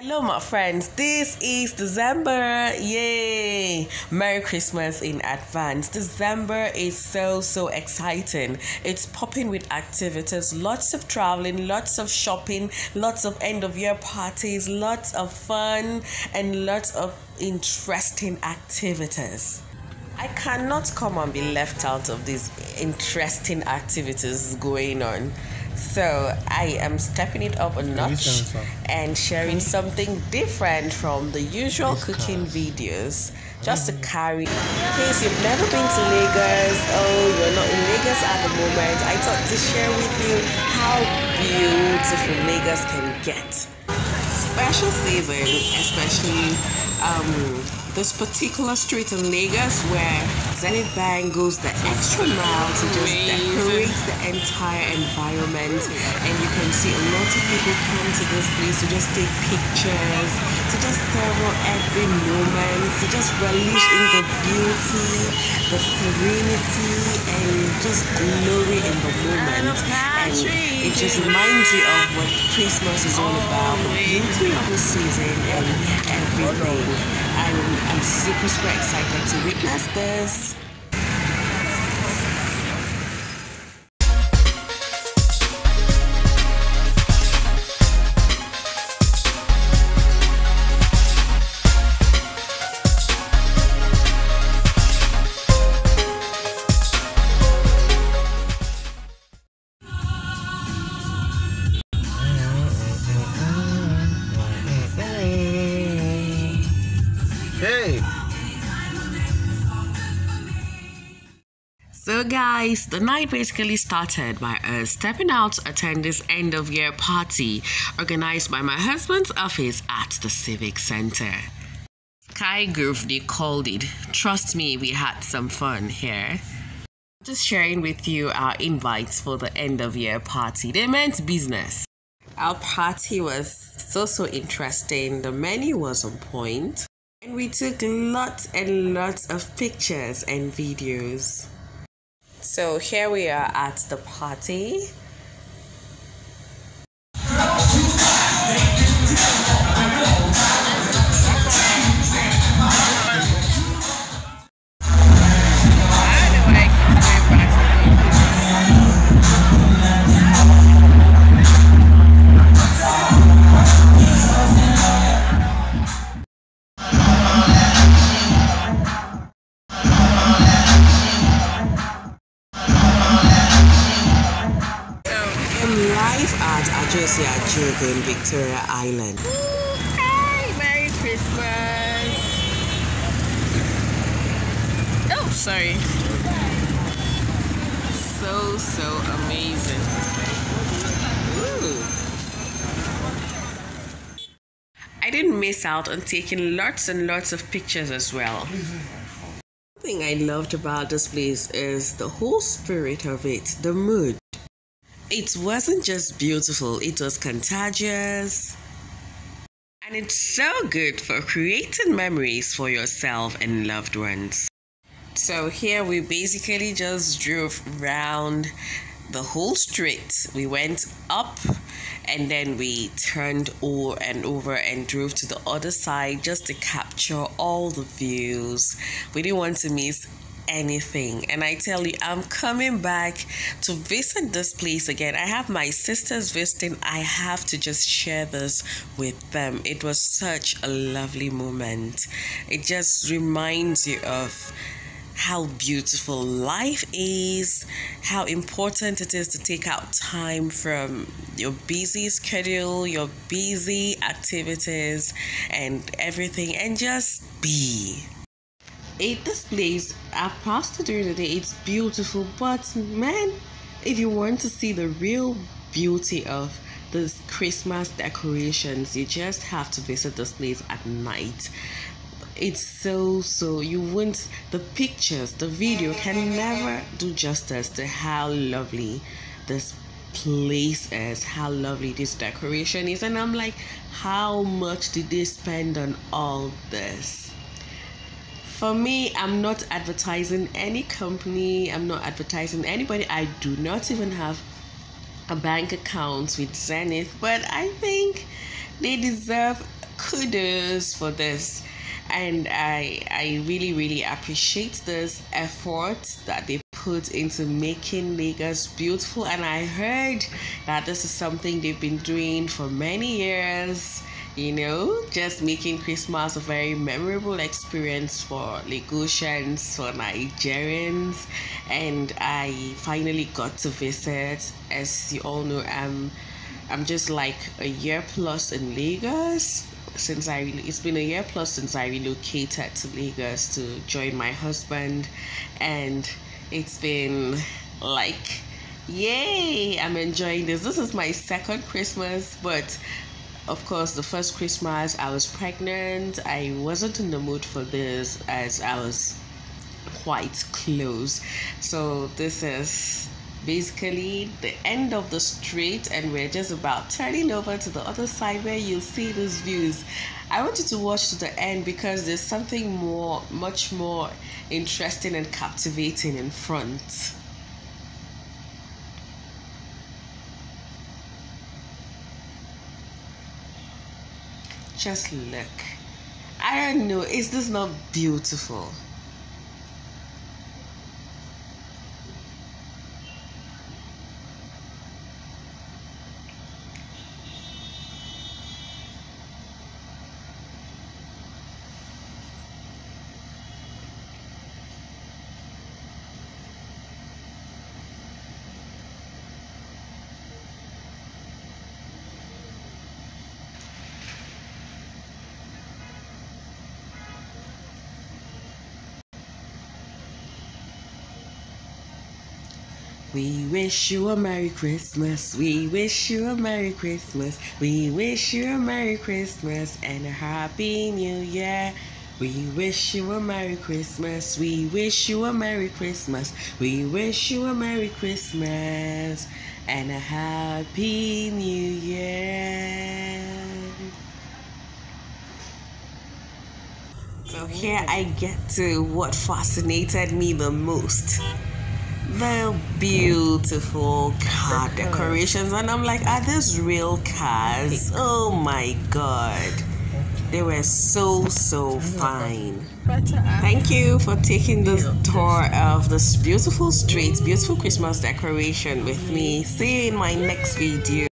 Hello my friends, this is December. Yay! Merry Christmas in advance. December is so exciting. It's popping with activities, lots of traveling, lots of shopping, lots of end of year parties, lots of fun and lots of interesting activities. I cannot come and be left out of these interesting activities going on. So I am stepping it up a notch and sharing something different from the usual cooking videos, just to carry. In case you've never been to Lagos, you're not in Lagos at the moment, I thought to share with you how beautiful Lagos can get. Special season, especially this particular street in Lagos where Zenith Bank goes the extra mile to just decorate the entire environment, and you can see a lot of people come to this place to just take pictures, to just savor every moment, to just relish in the beauty, the serenity, and just glory in the moment. And it just reminds you of what Christmas is all about, the beauty of the season and everything. I'm super excited to witness this. So guys, the night basically started by us stepping out to attend this end of year party organized by my husband's office at the Civic Center. Sky Groove, they called it. Trust me, we had some fun here. Just sharing with you our invites for the end of year party. They meant business. Our party was so interesting. The menu was on point. And we took lots and lots of pictures and videos. So here we are at the party. At Ajose Adeogun Victoria Island. Hey, Merry Christmas. Oh, sorry. So amazing. Ooh. I didn't miss out on taking lots and lots of pictures as well. One thing I loved about this place is the whole spirit of it, the mood. It wasn't just beautiful, it was contagious. And it's so good for creating memories for yourself and loved ones. So here we basically just drove around the whole street. We went up and then we turned over and drove to the other side just to capture all the views. We didn't want to miss anything, and I tell you, I'm coming back to visit this place again. I have my sisters visiting. I have to just share this with them. It was such a lovely moment. It just reminds you of how beautiful life is, how important it is to take out time from your busy schedule, your busy activities and everything, and just be. This place, I've passed it during the day, it's beautiful, but man, if you want to see the real beauty of these Christmas decorations, you just have to visit this place at night. It's so you wouldn't, the pictures, the video can never do justice to how lovely this place is, how lovely this decoration is. And I'm like, how much did they spend on all this? For me, I'm not advertising any company, I'm not advertising anybody. I do not even have a bank account with Zenith, but I think they deserve kudos for this. And I really appreciate this effort that they put into making Lagos beautiful. And I heard that this is something they've been doing for many years, you know, just making Christmas a very memorable experience for Lagosians, for Nigerians. And I finally got to visit. As you all know, I'm just like a year plus in Lagos. It's been a year plus since I relocated to Lagos to join my husband, and it's been like, yay, I'm enjoying this. This is my second Christmas, but of course the first Christmas I was pregnant. I wasn't in the mood for this as I was quite close. So this is basically the end of the street, and we're just about turning over to the other side where you'll see these views. I want you to watch to the end because there's something much more interesting and captivating in front. Just look. I don't know, is this not beautiful? We wish you a Merry Christmas. We wish you a Merry Christmas. We wish you a Merry Christmas and a Happy New Year. We wish you a Merry Christmas. We wish you a Merry Christmas. We wish you a Merry Christmas and a Happy New Year. So here I get to what fascinated me the most. The beautiful car decorations, and I'm like, are these real cars? Oh my god, they were so fine. Thank you for taking this tour of this beautiful street, beautiful Christmas decoration with me. See you in my next video.